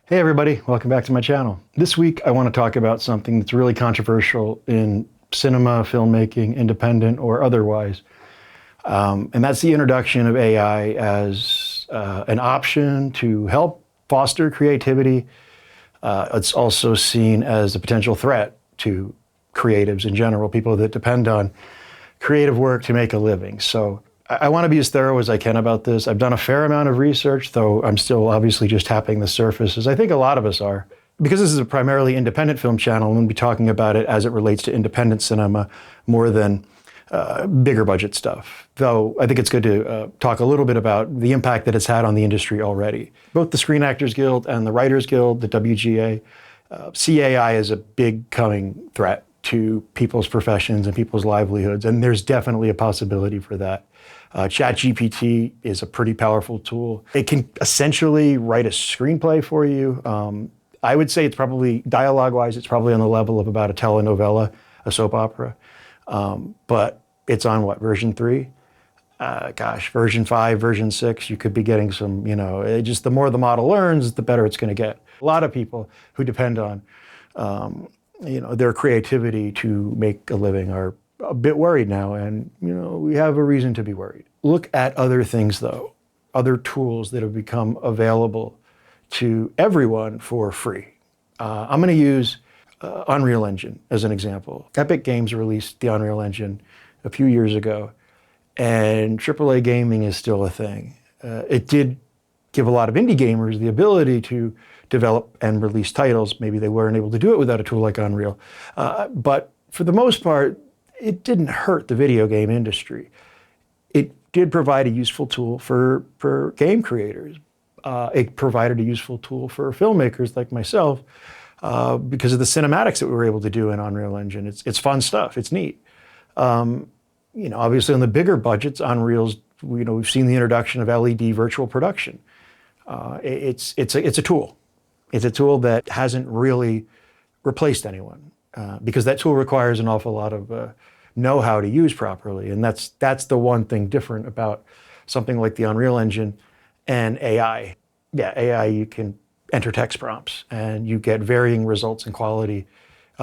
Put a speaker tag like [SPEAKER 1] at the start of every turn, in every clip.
[SPEAKER 1] Hey everybody, welcome back to my channel. This week I want to talk about something that's really controversial in cinema, filmmaking, independent or otherwise. And that's the introduction of AI as an option to help foster creativity. It's also seen as a potential threat to creatives in general, people that depend on creative work to make a living. So I want to be as thorough as I can about this. I've done a fair amount of research, though I'm still obviously just tapping the surface, as I think a lot of us are. Because this is a primarily independent film channel, I'm going to be talking about it as it relates to independent cinema more than bigger budget stuff. Though I think it's good to talk a little bit about the impact that it's had on the industry already. Both the Screen Actors Guild and the Writers Guild, the WGA, see AI as a big coming threat to people's professions and people's livelihoods, and there's definitely a possibility for that. ChatGPT is a pretty powerful tool. It can essentially write a screenplay for you. I would say it's probably, dialogue-wise, it's probably on the level of about a telenovela, a soap opera. But it's on what, version 3? Version 5, version 6, you could be getting some, just the more the model learns, the better it's going to get. A lot of people who depend on, their creativity to make a living are a bit worried now, and we have a reason to be worried. Look at other things, though, other tools that have become available to everyone for free. I'm going to use Unreal Engine as an example. Epic Games released the Unreal Engine a few years ago, and AAA gaming is still a thing. It did give a lot of indie gamers the ability to develop and release titles. Maybe they weren't able to do it without a tool like Unreal. But for the most part, it didn't hurt the video game industry. It did provide a useful tool for game creators. It provided a useful tool for filmmakers like myself because of the cinematics that we were able to do in Unreal Engine. It's fun stuff. It's neat. Obviously on the bigger budgets, Unreal's, we've seen the introduction of LED virtual production. It's a tool. It's a tool that hasn't really replaced anyone because that tool requires an awful lot of know-how to use properly. And that's the one thing different about something like the Unreal Engine and AI. Yeah, AI, you can enter text prompts and you get varying results in quality.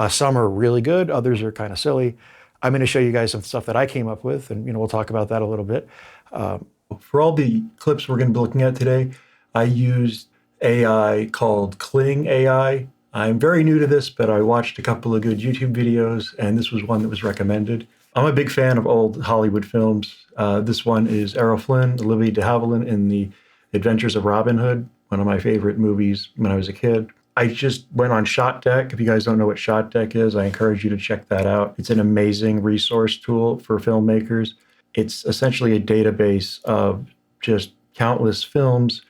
[SPEAKER 1] Some are really good, others are kind of silly. I'm going to show you guys some stuff that I came up with, and we'll talk about that a little bit. For all the clips we're going to be looking at today, I used AI called Kling AI. I'm very new to this, but I watched a couple of good YouTube videos, and this was one that was recommended. I'm a big fan of old Hollywood films. This one is Errol Flynn, Olivia de Havilland in The Adventures of Robin Hood, one of my favorite movies when I was a kid. I just went on ShotDeck. If you guys don't know what ShotDeck is, I encourage you to check that out. It's an amazing resource tool for filmmakers. It's essentially a database of just countless films.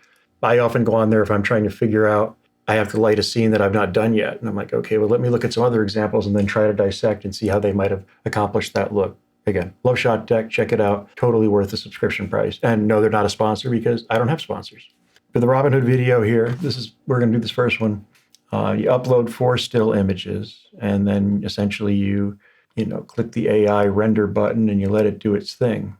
[SPEAKER 1] I often go on there if I'm trying to figure out, I have to light a scene that I've not done yet. And I'm like, okay, well, let me look at some other examples and then try to dissect and see how they might have accomplished that look. Again, love ShotDeck, check it out. Totally worth the subscription price. And no, they're not a sponsor because I don't have sponsors. For the Robin Hood video here, we're going to do this first one. You upload 4 still images, and then essentially you click the AI render button and you let it do its thing.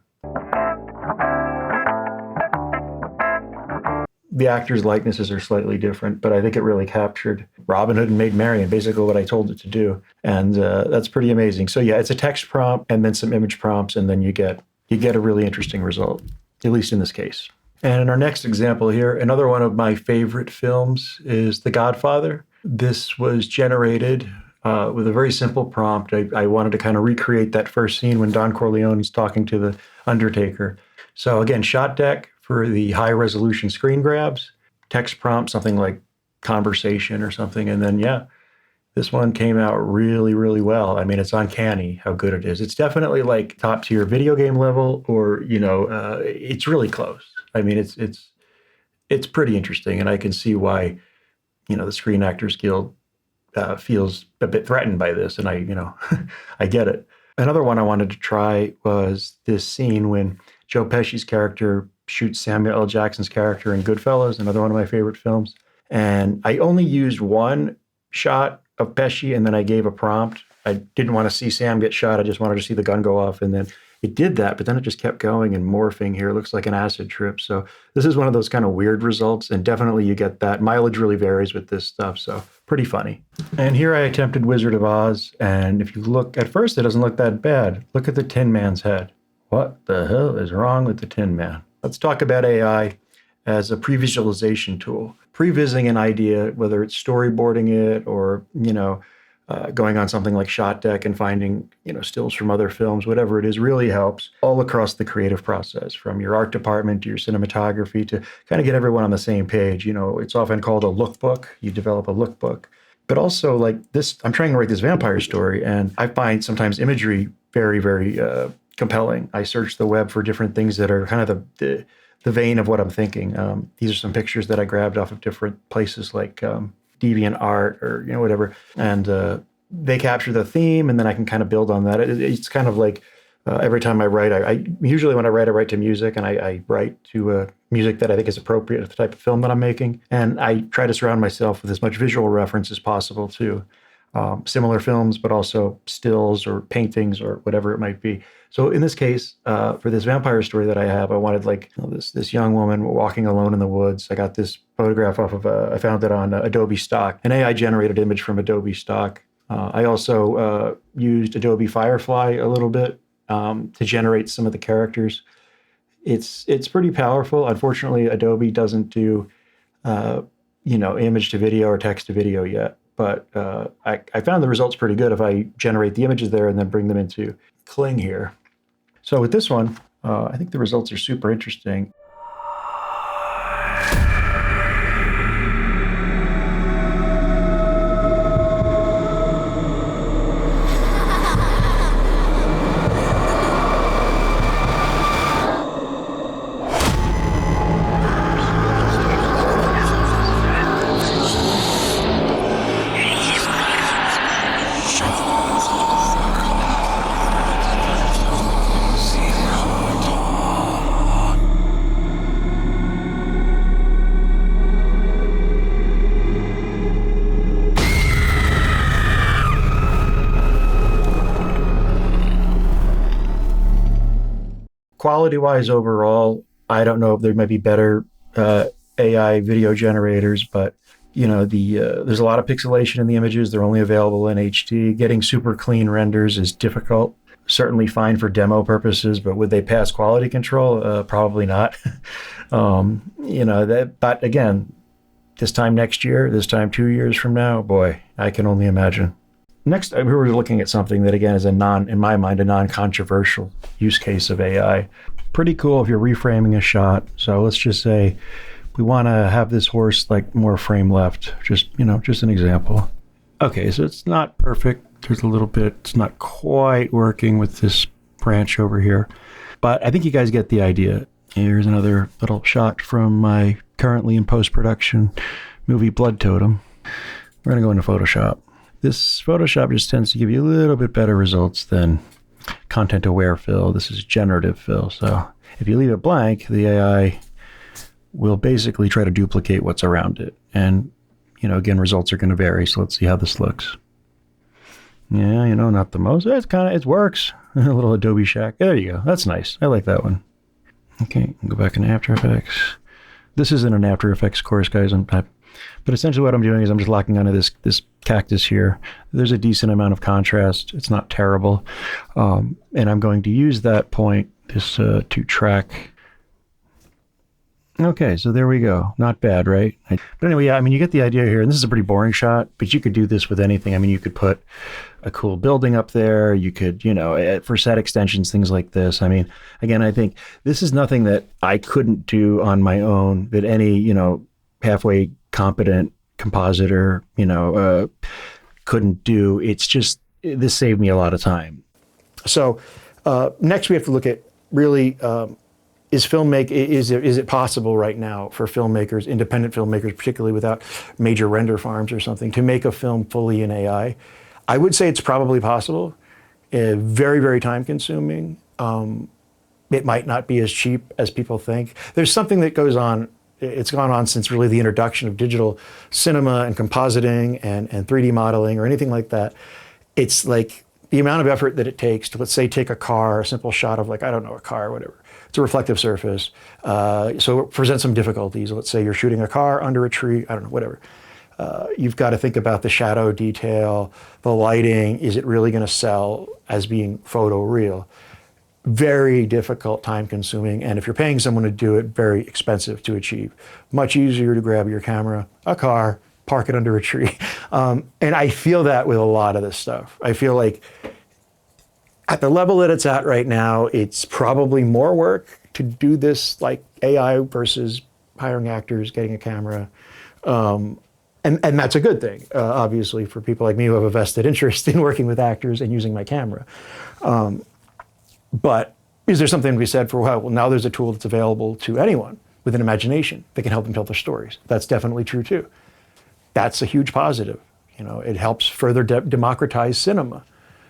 [SPEAKER 1] The actors' likenesses are slightly different, but I think it really captured Robin Hood and Maid Marian, basically what I told it to do. And that's pretty amazing. So yeah, it's a text prompt and then some image prompts, and then you get a really interesting result, at least in this case. And in our next example here, another one of my favorite films is The Godfather. This was generated with a very simple prompt. I wanted to kind of recreate that first scene when Don Corleone is talking to the Undertaker. So again, ShotDeck for the high resolution screen grabs, text prompt, something like conversation or something. And then, yeah, this one came out really, really well. I mean, it's uncanny how good it is. It's definitely like top tier video game level, or, it's really close. I mean, it's pretty interesting. And I can see why, the Screen Actors Guild feels a bit threatened by this. And I get it. Another one I wanted to try was this scene when Joe Pesci's character shoots Samuel L. Jackson's character in Goodfellas, another one of my favorite films. And I only used one shot of Pesci, and then I gave a prompt. I didn't want to see Sam get shot. I just wanted to see the gun go off. And then it did that, but then it just kept going and morphing here. It looks like an acid trip. So this is one of those kind of weird results, and definitely you get that. Mileage really varies with this stuff, so pretty funny. And here I attempted Wizard of Oz, and if you look, at first it doesn't look that bad. Look at the Tin Man's head. What the hell is wrong with the Tin Man? Let's talk about AI as a pre-visualization tool. Prevising an idea, whether it's storyboarding it or, going on something like Shot Deck and finding, stills from other films, whatever it is, really helps all across the creative process, from your art department to your cinematography, to kind of get everyone on the same page. It's often called a lookbook. You develop a lookbook. But also, like this, I'm trying to write this vampire story, and I find sometimes imagery very, very compelling. I search the web for different things that are kind of the vein of what I'm thinking. These are some pictures that I grabbed off of different places like DeviantArt or whatever, and they capture the theme, and then I can kind of build on that. It's kind of like every time I write, I usually when I write to music, and I write to music that I think is appropriate for the type of film that I'm making, and I try to surround myself with as much visual reference as possible to similar films, but also stills or paintings or whatever it might be. So in this case, for this vampire story that I have, I wanted this young woman walking alone in the woods. I got this photograph off of, I found it on Adobe Stock, an AI generated image from Adobe Stock. I also used Adobe Firefly a little bit to generate some of the characters. It's pretty powerful. Unfortunately, Adobe doesn't do, image to video or text to video yet. But I found the results pretty good if I generate the images there and then bring them into Kling here. So with this one, I think the results are super interesting. Quality-wise overall, I don't know if there might be better AI video generators, but there's a lot of pixelation in the images. They're only available in HD. Getting super clean renders is difficult. Certainly fine for demo purposes, but would they pass quality control? Probably not. But again, this time next year, this time 2 years from now, boy, I can only imagine. Next, we were looking at something that, again, is in my mind, a non-controversial use case of AI. Pretty cool if you're reframing a shot. So let's just say we want to have this horse like more frame left. Just an example. Okay, so it's not perfect. There's a little bit, it's not quite working with this branch over here. But I think you guys get the idea. Here's another little shot from my currently in post-production movie Blood Totem. We're going to go into Photoshop. This Photoshop just tends to give you a little bit better results than content-aware fill. This is generative fill. So if you leave it blank, the AI will basically try to duplicate what's around it. And, again, results are going to vary. So let's see how this looks. Yeah, not the most. It works. A little Adobe Shack. There you go. That's nice. I like that one. Okay, go back into After Effects. This isn't an After Effects course, guys. But essentially what I'm doing is I'm just locking onto this cactus here. There's a decent amount of contrast. It's not terrible. And I'm going to use that point, to track. Okay, so there we go. Not bad, right? But anyway, yeah, you get the idea here. And this is a pretty boring shot, but you could do this with anything. You could put a cool building up there. You could, for set extensions, things like this. Again, I think this is nothing that I couldn't do on my own, that any, halfway competent compositor, couldn't do. It's just, this saved me a lot of time. So next we have to look at really, is it possible right now for filmmakers, independent filmmakers, particularly without major render farms or something, to make a film fully in AI? I would say it's probably possible. Very, very time consuming. It might not be as cheap as people think. There's something that goes on. It's gone on since really the introduction of digital cinema and compositing and 3D modeling or anything like that. It's like the amount of effort that it takes to, let's say, take a car, a simple shot of like, I don't know, a car or whatever. It's a reflective surface. So it presents some difficulties. Let's say you're shooting a car under a tree, I don't know, whatever. You've got to think about the shadow detail, the lighting. Is it really going to sell as being photo real? Very difficult, time consuming. And if you're paying someone to do it, very expensive to achieve. Much easier to grab your camera, a car, park it under a tree. And I feel that with a lot of this stuff. I feel like at the level that it's at right now, it's probably more work to do this like AI versus hiring actors, getting a camera. And that's a good thing, obviously, for people like me who have a vested interest in working with actors and using my camera. But is there something to be said for, well, now there's a tool that's available to anyone with an imagination that can help them tell their stories? That's definitely true too. That's a huge positive. You know, it helps further democratize cinema,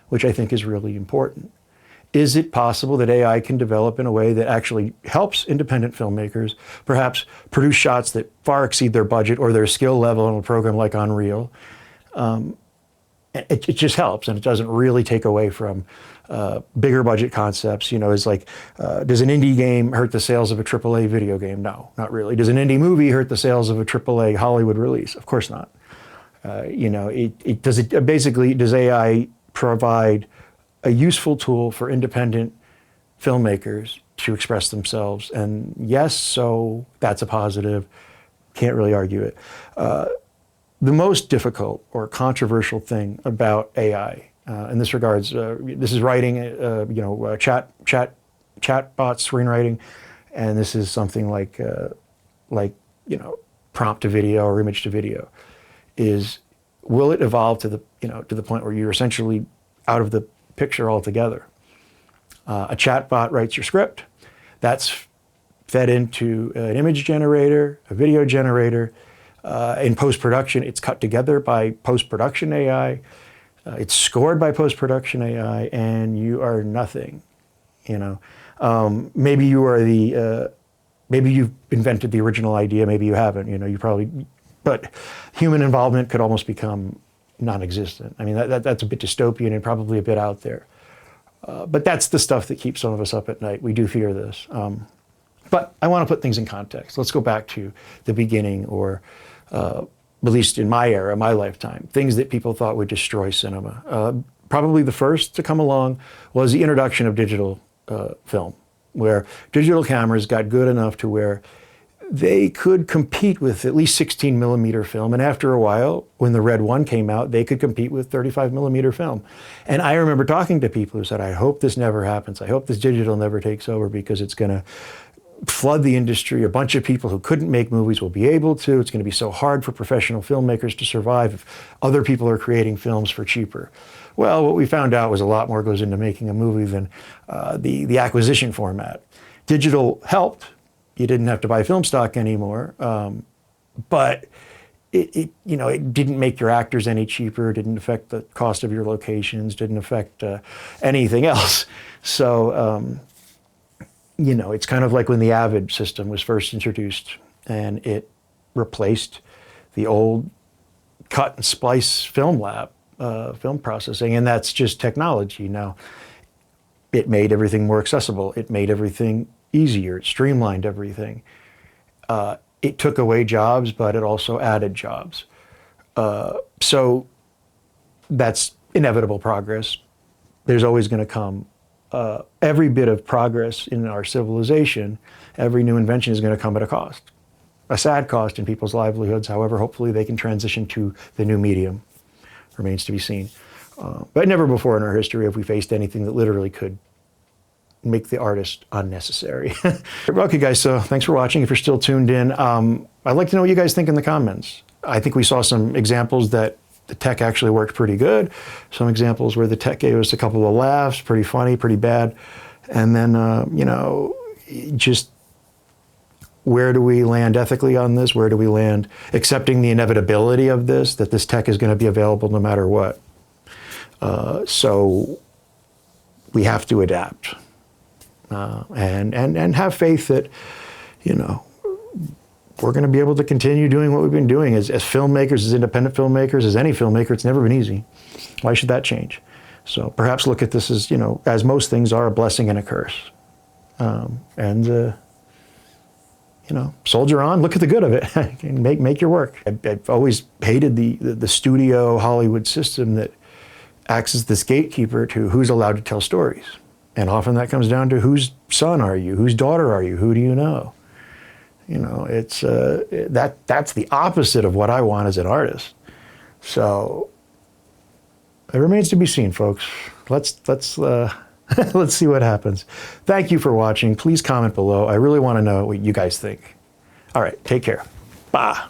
[SPEAKER 1] which I think is really important. Is it possible that AI can develop in a way that actually helps independent filmmakers perhaps produce shots that far exceed their budget or their skill level in a program like Unreal? It just helps, and it doesn't really take away from bigger budget concepts. You know, it's like, does an indie game hurt the sales of a AAA video game? No, not really. Does an indie movie hurt the sales of a AAA Hollywood release? Of course not. You know, does AI provide a useful tool for independent filmmakers to express themselves? And yes, so that's a positive. Can't really argue it. The most difficult or controversial thing about AI, in this regards, this is writing, chatbot screenwriting, and this is something like prompt to video or image to video. Is will it evolve to the point where you're essentially out of the picture altogether? A chatbot writes your script, that's fed into an image generator, a video generator. In post-production, it's cut together by post-production AI. It's scored by post-production AI, and you are nothing. You know, maybe you are maybe you've invented the original idea. Maybe you haven't. You know, you probably, but human involvement could almost become non-existent. I mean, that's a bit dystopian and probably a bit out there. But that's the stuff that keeps some of us up at night. We do fear this. But I want to put things in context. Let's go back to the beginning, or at least in my era, my lifetime, things that people thought would destroy cinema. Probably the first to come along was the introduction of digital film, where digital cameras got good enough to where they could compete with at least 16 millimeter film. And after a while, when the Red 1 came out, they could compete with 35 millimeter film. And I remember talking to people who said, I hope this never happens. I hope this digital never takes over, because it's going to flood the industry. A bunch of people who couldn't make movies will be able to. It's going to be so hard for professional filmmakers to survive if other people are creating films for cheaper. Well, what we found out was a lot more goes into making a movie than the acquisition format. Digital helped. You didn't have to buy film stock anymore, but it didn't make your actors any cheaper. Didn't affect the cost of your locations. Didn't affect anything else. So it's kind of like when the Avid system was first introduced, and it replaced the old cut and splice film lab, film processing, and that's just technology now. It made everything more accessible. It made everything easier. It streamlined everything. It took away jobs, but it also added jobs. So that's inevitable progress. There's always going to come every bit of progress in our civilization. Every new invention is going to come at a cost, a sad cost in people's livelihoods. However, hopefully they can transition to the new medium. Remains to be seen. But never before in our history have we faced anything that literally could make the artist unnecessary. Okay, guys, so thanks for watching. If you're still tuned in, I'd like to know what you guys think in the comments. I think we saw some examples that the tech actually worked pretty good. Some examples where the tech gave us a couple of laughs, pretty funny, pretty bad. And then, just where do we land ethically on this? Where do we land accepting the inevitability of this, that this tech is going to be available no matter what? So we have to adapt. And have faith that, we're going to be able to continue doing what we've been doing as filmmakers, as independent filmmakers, as any filmmaker. It's never been easy. Why should that change? So perhaps look at this as, as most things are, a blessing and a curse. Soldier on, look at the good of it, and make your work. I've always hated the studio Hollywood system that acts as this gatekeeper to who's allowed to tell stories. And often that comes down to whose son are you, whose daughter are you, who do you know? It's that's the opposite of what I want as an artist. So it remains to be seen, folks. Let's let's see what happens. Thank you for watching. Please comment below. I really want to know what you guys think. All right, take care. Bye.